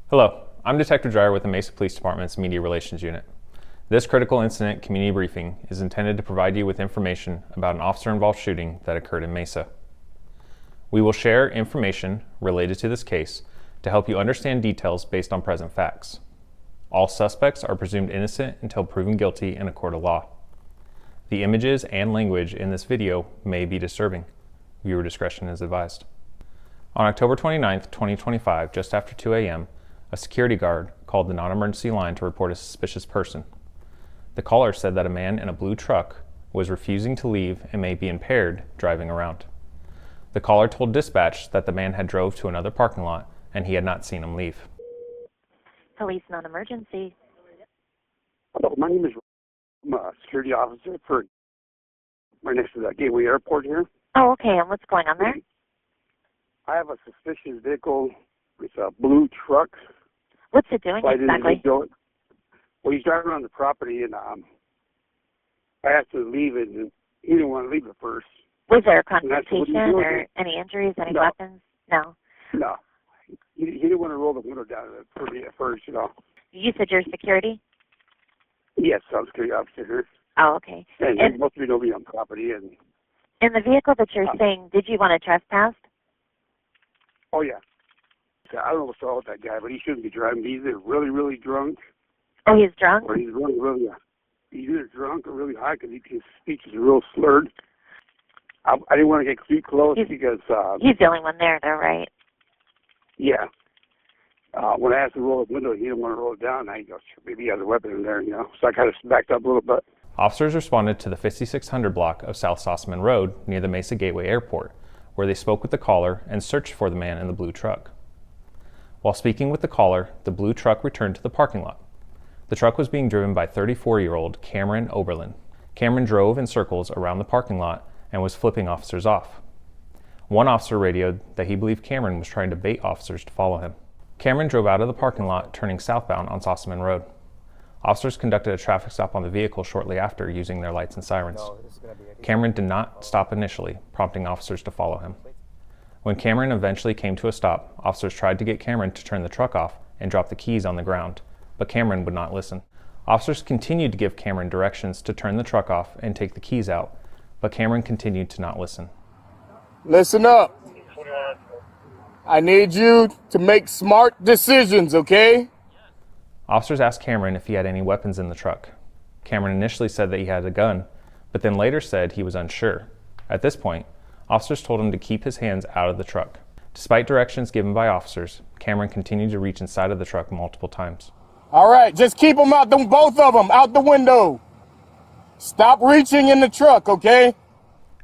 Hello, I'm Detective Dreyer with the Mesa Police Department's Media Relations Unit. This critical incident community briefing is intended to provide you with information about an officer-involved shooting that occurred in Mesa. We will share information related to this case to help you understand details based on present facts. All suspects are presumed innocent until proven guilty in a court of law. The images and language in this video may be disturbing. Viewer discretion is advised. On October 29, 2025, just after 2 a.m., a security guard called the non-emergency line to report a suspicious person. The caller said that a man in a blue truck was refusing to leave and may be impaired driving around. The caller told dispatch that the man had drove to another parking lot and he had not seen him leave. Police non-emergency. Hello, my name is I'm a security officer for right next to the Gateway Airport here. Oh, okay. And what's going on there? I have a suspicious vehicle. It's a blue truck. What's it doing exactly? Well, he's driving around the property, and I asked him to leave it, and he didn't want to leave it first. Was there a confrontation or any injuries, any weapons? No. No. He didn't want to roll the window down for me at first, you know. You said you're security? Yes, I'm a security officer here. Oh, okay. And most of you know me on property. And in the vehicle that you're saying, did you want to trespass? Oh, yeah. I don't know what's wrong with that guy, but he shouldn't be driving. He's either really, really drunk. Oh, he's drunk? Or he's really, really, he's either drunk or really high because his speech is real slurred. I didn't want to get too close because... he's the only one there, though, right? Yeah. When I asked him to roll the window, he didn't want to roll it down. I go, maybe he has a weapon in there, you know. So I kind of backed up a little bit. Officers responded to the 5600 block of South Sossaman and Road near the Mesa Gateway Airport, where they spoke with the caller and searched for the man in the blue truck. While speaking with the caller, the blue truck returned to the parking lot. The truck was being driven by 34-year-old Cameron Oberlin. Cameron drove in circles around the parking lot and was flipping officers off. One officer radioed that he believed Cameron was trying to bait officers to follow him. Cameron drove out of the parking lot, turning southbound on Sossaman Road. Officers conducted a traffic stop on the vehicle shortly after using their lights and sirens. Cameron did not stop initially, prompting officers to follow him. When Cameron eventually came to a stop, officers tried to get Cameron to turn the truck off and drop the keys on the ground, but Cameron would not listen. Officers continued to give Cameron directions to turn the truck off and take the keys out, but Cameron continued to not listen. Listen up. I need you to make smart decisions, okay? Officers asked Cameron if he had any weapons in the truck. Cameron initially said that he had a gun, but then later said he was unsure. At this point, officers told him to keep his hands out of the truck. Despite directions given by officers, Cameron continued to reach inside of the truck multiple times. All right, just keep them out, both of them, out the window. Stop reaching in the truck, okay?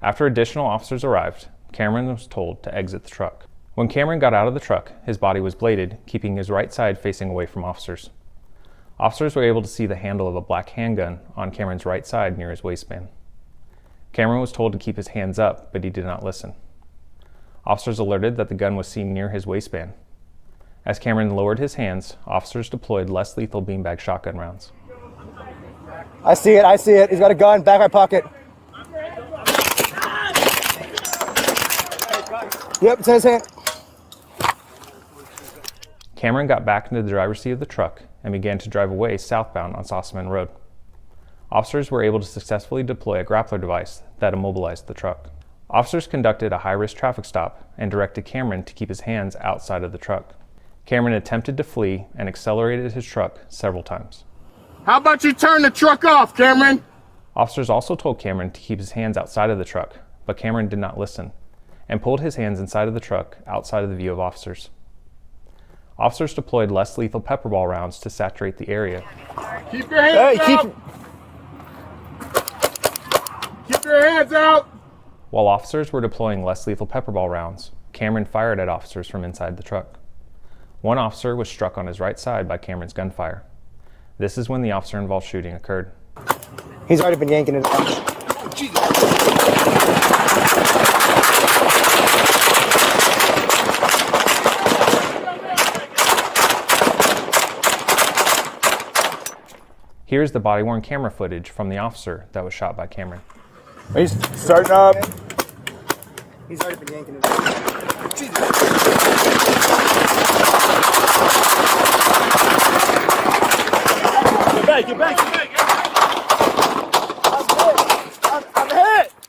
After additional officers arrived, Cameron was told to exit the truck. When Cameron got out of the truck, his body was bladed, keeping his right side facing away from officers. Officers were able to see the handle of a black handgun on Cameron's right side near his waistband. Cameron was told to keep his hands up, but he did not listen. Officers alerted that the gun was seen near his waistband. As Cameron lowered his hands, officers deployed less lethal beanbag shotgun rounds. I see it. He's got a gun, back my pocket. Yep, it's in his hand. Cameron got back into the driver's seat of the truck and began to drive away southbound on Sossaman Road. Officers were able to successfully deploy a Grappler device that immobilized the truck. Officers conducted a high-risk traffic stop and directed Cameron to keep his hands outside of the truck. Cameron attempted to flee and accelerated his truck several times. How about you turn the truck off, Cameron? Officers also told Cameron to keep his hands outside of the truck, but Cameron did not listen and pulled his hands inside of the truck outside of the view of officers. Officers deployed less lethal pepper ball rounds to saturate the area. Keep your hands out! Keep your hands out! While officers were deploying less lethal pepper ball rounds, Cameron fired at officers from inside the truck. One officer was struck on his right side by Cameron's gunfire. This is when the officer-involved shooting occurred. He's already been yanking it out. Here's the body-worn camera footage from the officer that was shot by Cameron. He's starting up. He's already been yanking it. Get back.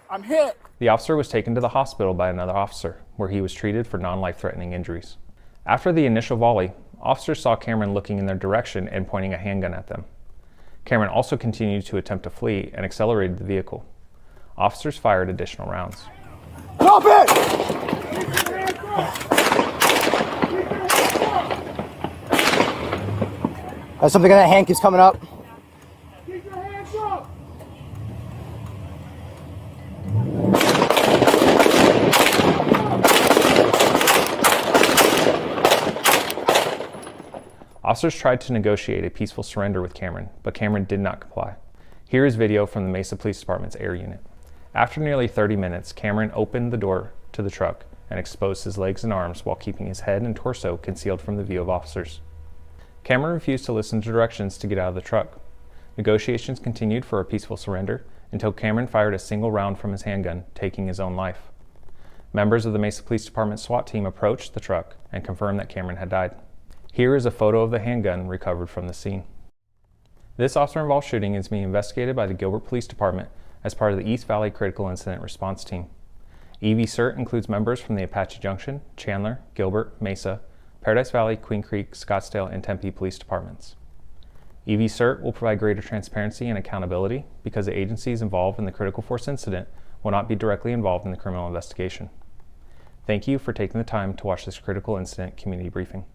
I'm hit. The officer was taken to the hospital by another officer, where he was treated for non-life-threatening injuries. After the initial volley, officers saw Cameron looking in their direction and pointing a handgun at them. Cameron also continued to attempt to flee and accelerated the vehicle. Officers fired additional rounds. Drop it! Something in that hand keeps coming up. Keep your hands up. Officers tried to negotiate a peaceful surrender with Cameron, but Cameron did not comply. Here is video from the Mesa Police Department's air unit. After nearly 30 minutes, Cameron opened the door to the truck and exposed his legs and arms while keeping his head and torso concealed from the view of officers. Cameron refused to listen to directions to get out of the truck. Negotiations continued for a peaceful surrender until Cameron fired a single round from his handgun, taking his own life. Members of the Mesa Police Department SWAT team approached the truck and confirmed that Cameron had died. Here is a photo of the handgun recovered from the scene. This officer-involved shooting is being investigated by the Gilbert Police Department as part of the East Valley Critical Incident Response Team. EV CERT includes members from the Apache Junction, Chandler, Gilbert, Mesa, Paradise Valley, Queen Creek, Scottsdale, and Tempe Police Departments. EV CERT will provide greater transparency and accountability because the agencies involved in the critical force incident will not be directly involved in the criminal investigation. Thank you for taking the time to watch this critical incident community briefing.